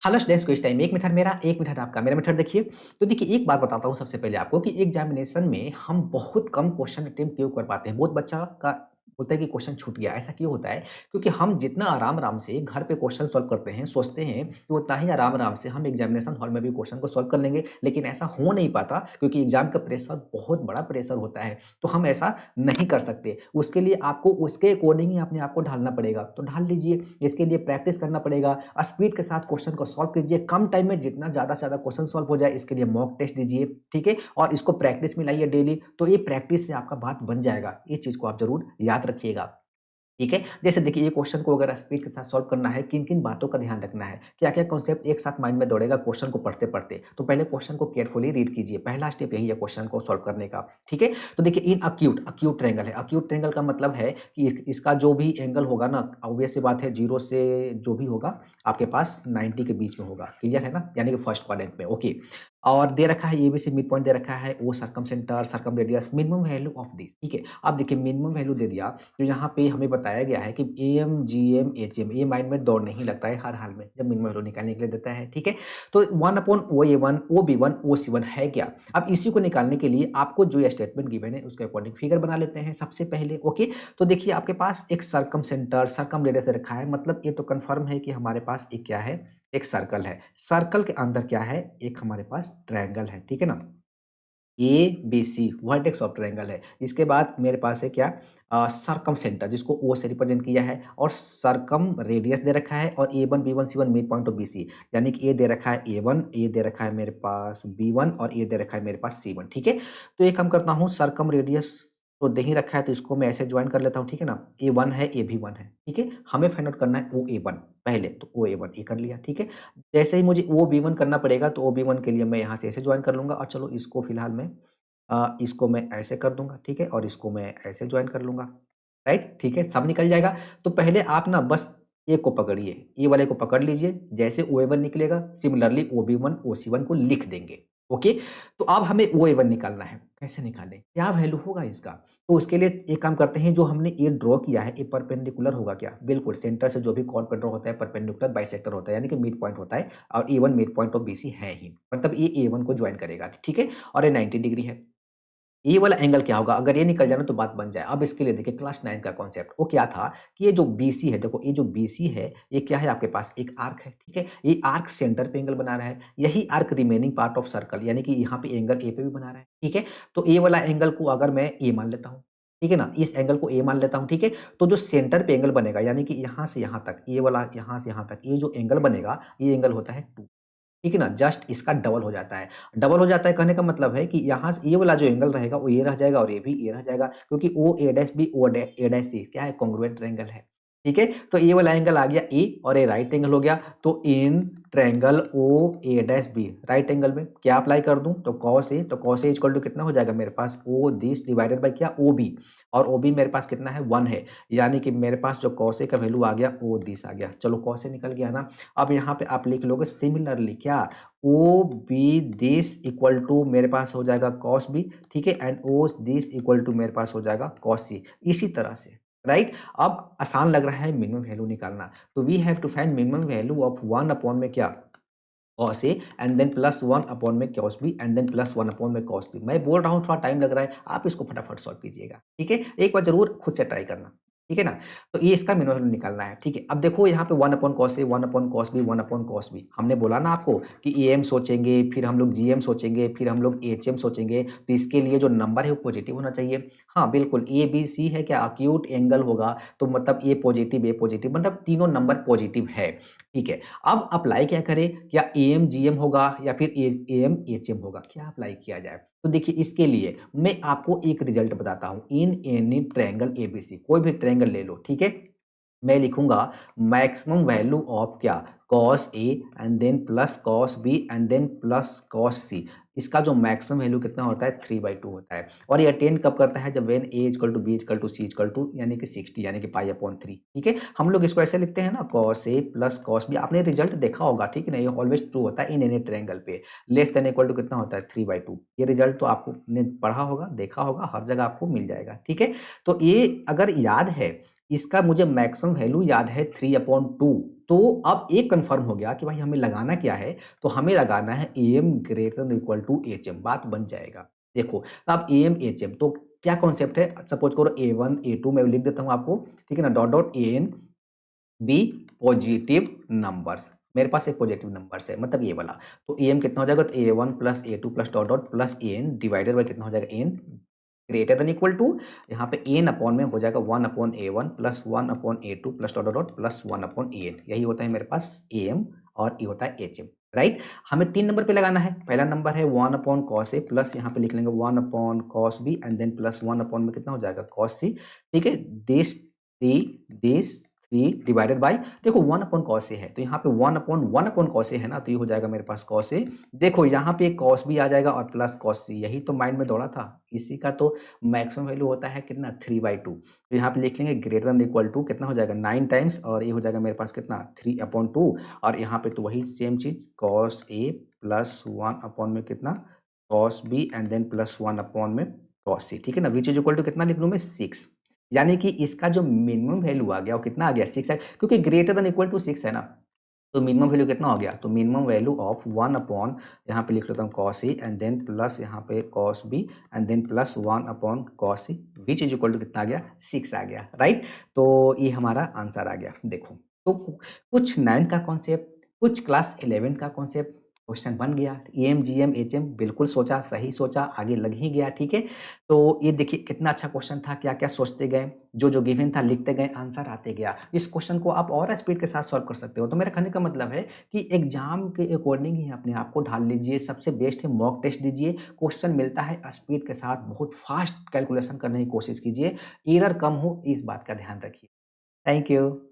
Hello students, quiz time. एक method मेरा, एक मेथड आपका। मेरा मेथड देखिए। तो देखिए, एक बात बताता हूँ सबसे पहले आपको कि एग्जामिनेशन में हम बहुत कम क्वेश्चन अटेम्प्ट क्यों कर पाते हैं। बहुत बच्चा का होता है कि क्वेश्चन छूट गया। ऐसा क्यों होता है? क्योंकि हम जितना आराम-आराम से घर पे क्वेश्चन सॉल्व करते हैं, सोचते हैं कि उतना ही आराम-आराम से हम एग्जामिनेशन हॉल में भी क्वेश्चन को सॉल्व कर लेंगे। लेकिन ऐसा हो नहीं पाता क्योंकि एग्जाम का प्रेशर बहुत बड़ा प्रेशर होता है। तो हम ऐसा नहीं कर सकते। उसके लिए आपको उसके अकॉर्डिंग ही अपने आप को ढालना पड़ेगा। तो ढाल लीजिए। इसके लिए प्रैक्टिस करना पड़ेगा। स्पीड के साथ क्वेश्चन को सॉल्व कीजिए। कम टाइम में जितना ज़्यादा से ज़्यादा क्वेश्चन सॉल्व हो जाए, इसके लिए मॉक टेस्ट दीजिए, ठीक है? और इसको प्रैक्टिस में लाइए डेली। तो ये प्रैक्टिस से आपका बात बन जाएगा। ये चीज़ को आप ज़रूर याद रखिएगा। ठीक है? जैसे देखिए, ये क्वेश्चन को अगर स्पीड के साथ सॉल्व करना है, किन-किन बातों का ध्यान रखना है, क्या-क्या कॉन्सेप्ट एक साथ माइंड में दौड़ेगा क्वेश्चन को पढ़ते-पढ़ते। तो पहले क्वेश्चन को केयरफुली रीड कीजिए। पहला स्टेप यही है क्वेश्चन को सॉल्व करने का, ठीक है? तो देखिए, इन एक्यूट एक्यूट ट्रायंगल है। एक्यूट ट्रायंगल का मतलब है कि इसका जो भी एंगल होगा ना, ऑब्वियस सी बात है 0 से जो भी होगा आपके पास 90 के बीच में होगा। क्लियर है ना? यानी कि फर्स्ट क्वाड्रेंट में, ओके। और दे रखा है एबीसी मिड पॉइंट दे रखा है, ओ सर्कमसेंटर, सर्कमरेडियस, मिनिमम वैल्यू ऑफ दिस, ठीक है? अब देखिए, मिनिमम वैल्यू दे दिया। तो यहाँ पे हमें बताया गया है कि एएम, जीएम, एचएम ये माइंड में दौड़ नहीं लगता है हर हाल में, जब मिनिमम वैल्यू निकालने के लिए देता है, ठीक है? तो 1/OA1, OB1, OC1 है क्या? अब इसी को निकालने के लिए आपको जो ये स्टेटमेंट गिवन है उसके अकॉर्डिंग फिगर बना लेते हैं सबसे पहले, ओके? तो देखिए, आपके पास एक सर्कमसेंटर, सर्कमरेडियस दे रखा है, मतलब ये तो कन्फर्म है कि हमारे पास एक क्या है, एक सर्कल है। सर्कल के अंदर क्या है, एक हमारे पास ट्रायंगल है, ठीक है ना? एबीसी वर्टेक्स ऑफ ट्रायंगल है। इसके बाद मेरे पास है क्या, सर्कमसेंटर जिसको ओ से रिप्रेजेंट किया है, और सर्कम रेडियस दे रखा है, और A1 B1 C one mid point of BC, यानी कि ए दे रखा है ए1, ए दे रखा है मेरे पास बी1, और ए दे रखा है मेरे पास सी1, ठीक है? तो एक काम करता हूँ, सर्कम रेडियस तो दे ही रखा है, तो इसको मैं ऐसे ज्वाइन कर लेता हूँ, ठीक है ना? ए1 है, ए भी 1 है, ठीक है? हमें फाइंड आउट करना है ओ ए1 पहले, तो ओ ए1 ये कर लिया, ठीक है? जैसे ही मुझे ओ बी1 करना पड़ेगा, तो ओ बी1 के लिए मैं यहाँ से ऐसे ज्वाइन कर लूँगा, और चलो इसको फिलहाल मैं इसको मैं ऐसे कर दूँगा, ठीक है? और इसको मैं ऐसे जॉइन कर लूँगा, राइट? ठीक है, सब निकल जाएगा। तो पहले आप ना बस एक को पकड़िए, ये वाले को पकड़ लीजिए, जैसे ओए1 निकलेगा, सिमिलरली ओबी1, ओसी1 को लिख देंगे, ओके? तो अब हमें ओए1 निकालना है, कैसे निकालें? क्या वैल्यू होगा इसका? तो उसके लिए एक काम करते हैं, जो हमने ये ड्रॉ किया है, ये परपेंडिकुलर होगा क्या? बिल्कुल, सेंटर से जो भी कॉर्ड पे ड्रॉ होता है, परपेंडिकुलर बाइसेक्टर होता है, यानी कि मिड पॉइंट होता है, और A1 mid point of BC है ही, मतलब ये ए1 को जॉइन करेगा, ठीक है? और ये 90 डिग्री है। ये वाला एंगल क्या होगा? अगर ये निकल जाए ना तो बात बन जाए। अब इसके लिए देखिए, क्लास 9 का कॉन्सेप्ट, वो क्या था कि ये जो बीसी है, देखो ये जो बीसी है, ये क्या है आपके पास, एक आर्क है, ठीक है? ये आर्क सेंटर पे एंगल बना रहा है। यही arc remaining part of circle, यानी कि यहाँ पे एंगल ए पे भी बना रहा है, ठीक है? तो ए वाला एंगल को अगर मैं ए मान लेता हूँ, ठीक है ना? इस एंगल को ए मान लेता हूँ, ठीक है? तो जो सेंटर पे एंगल बनेगा, यानी कि यहाँ से यहाँ तक, ये वाला यहाँ से यहाँ तक, ये जो एंगल बनेगा, ये एंगल होता है 2, ठीक है ना? जस्ट इसका डबल हो जाता है। डबल हो जाता है कहने का मतलब है कि यहाँ से ये वाला जो एंगल रहेगा वो ये रह जाएगा, और ये भी ये रह जाएगा, क्योंकि ओ A dash B O डै A dash C क्या है, कॉन्ग्रुएंट ट्रायंगल है। ठीक है? तो ये वाला एंगल आ गया ए, और ये राइट एंगल हो गया। तो in triangle O A dash B right angle में क्या अप्लाई कर दूँ? तो कॉस ए, तो कॉस ए इक्वल टू कितना हो जाएगा मेरे पास, ओ दिस डिवाइडेड बाय क्या, ओ बी, और ओ बी मेरे पास कितना है, 1 है। यानी कि मेरे पास जो कॉस ए का वैल्यू आ गया, ओ दिस आ गया। चलो कॉस ए निकल गया ना। अब यहाँ पे आप लिख लोगे सिमिलरली क्या, O B this equal to मेरे पास हो जाएगा कॉस बी, ठीक है? And O this equal to मेरे पास हो जाएगा कॉस सी। इसी तरह से, राइट? अब आसान लग रहा है मिनिमम वैल्यू निकालना, तो we have to find minimum value of 1 upon में क्या, cos A, and then plus 1 upon में cos B, and then plus 1 upon में कॉस बी। मैं बोल रहा हूँ थोड़ा टाइम लग रहा है, आप इसको फटाफट सॉल्व कीजिएगा, ठीक है? एक बार जरूर खुद से ट्राई करना, ठीक है ना? तो ये इसका मिनिमम वैल्यू निकालना है, ठीक है? अब देखो यहाँ पे 1 upon cos A, 1 upon cos B, 1 upon cos B. हमने बोला ना आपको कि एएम सोचेंगे, फिर हम लोग जीएम सोचेंगे, फिर हम लोग एचएम सोचेंगे, तो इसके लिए जो नंबर है वो पॉजिटिव होना चाहिए। हाँ बिल्कुल, ए बी सी है क्या, अक्यूट एंगल होगा, तो मतलब ए पॉजिटिव, मतलब तीनों नंबर पॉजिटिव है, ठीक है? अब अप्लाई क्या करें, क्या एएम जीएम होगा या फिर एएम एचएम होगा, क्या अप्लाई किया जाए? तो देखिए, इसके लिए मैं आपको एक रिजल्ट बताता हूँ। इन एनी ट्रायंगल एबीसी, कोई भी ट्रायंगल ले लो, ठीक है? मैं लिखूंगा मैक्सिमम वैल्यू ऑफ क्या, cos A, and then plus cos B, and then plus cos C. इसका जो मैक्सिमम वैल्यू कितना होता है, 3/2 होता है। और ये अटेन कब करता है, जब when A equal to B equal to C equal to यानी कि 60, यानी कि पाई अपॉन 3, ठीक है? हम लोग इसको ऐसे लिखते हैं ना, cos A plus cos B. आपने रिजल्ट देखा होगा, ठीक है ना? ये ऑलवेज ट्रू होता है इन एनी ट्रायंगल पे। लेस देन इक्वल टू कितना होता है, 3/2। ये रिजल्ट तो आपने पढ़ा होगा, देखा होगा, हर जगह आपको मिल जाएगा, ठीक है? तो ये अगर याद है, इसका मुझे मैक्सिमम वैल्यू याद है 3/2। तो अब एक कन्फर्म हो गया कि भाई हमें लगाना क्या है, तो हमें लगाना है AM greater than equal to HM, बात बन जाएगा। देखो, अब AM HM तो क्या कॉन्सेप्ट है, सपोज़ करो A1 A2 मैं लिख देता हूँ आपको, ठीक है ना? Dot dot AN B positive numbers, मेरे पास एक पॉजिटिव नंबर्स है मतलब ये वाला। तो एम कितना हो जाएगा, तो A1 plus A2 plus dot dot plus AN divided by कितना हो जाएगा, N greater than equal to, यहाँ पे एन अपॉन में हो जाएगा 1/A1 plus 1/A2 plus dot dot plus 1/AN, यही होता है मेरे पास AM और ये होता है HM, राइट। हमें 3 नंबर पे लगाना है। पहला नंबर है 1/cos A प्लस यहाँ पे लिख लेंगे 1/cos B and then plus 1 में कितना हो जाएगा cos C, ठीक है। दिस 3 डिवाइडेड बाय, देखो 1/cos A है तो यहाँ पे 1/1/cos A है ना, तो ये हो जाएगा मेरे पास cos A। देखो यहाँ पे cos B आ जाएगा और प्लस cos C, यही तो माइंड में दौड़ा था। इसी का तो मैक्सिमम वैल्यू होता है कितना, 3/2। तो यहाँ पे लिख लेंगे ग्रेटर देन इक्वल टू कितना हो जाएगा 9 टाइम्स, और ये हो जाएगा मेरे पास कितना 3/2, और यहाँ पे तो वही सेम चीज cos A प्लस 1 में कितना cos B and then plus 1 में cos C, ठीक है ना, विच इज इक्वल टू कितना लिख लूँ मैं 6। यानी कि इसका जो मिनिमम वैल्यू आ गया वो कितना आ गया 6 है, क्योंकि ग्रेटर देन इक्वल टू 6 है ना। तो मिनिमम वैल्यू कितना हो गया, तो मिनिमम वैल्यू ऑफ 1 यहाँ पे लिख लेता हूँ cos A and then plus यहाँ पे cos B and then plus 1/cos C which is equal to कितना आ गया 6 आ गया, राइट। तो ये हमारा आंसर आ गया। देखो, तो कुछ 9 का कॉन्सेप्ट, कुछ क्लास 11 का कॉन्सेप्ट, क्वेश्चन बन गया। M G M H M बिल्कुल सोचा, सही सोचा, आगे लग ही गया, ठीक है। तो ये देखिए कितना अच्छा क्वेश्चन था, क्या-क्या सोचते गए, जो गिवन था लिखते गए, आंसर आते गया। इस क्वेश्चन को आप और स्पीड के साथ सॉल्व कर सकते हो। तो मेरा कहने का मतलब है कि एग्जाम के अकॉर्डिंग ही अपने आप को ढाल लीजिए। सबसे बेस्ट है मॉक टेस्ट दीजिए, क्वेश्चन मिलता है स्पीड के साथ, बहुत फास्ट कैलकुलेशन करने की कोशिश कीजिए, एरर कम हो इस बात का ध्यान रखिए। Thank you.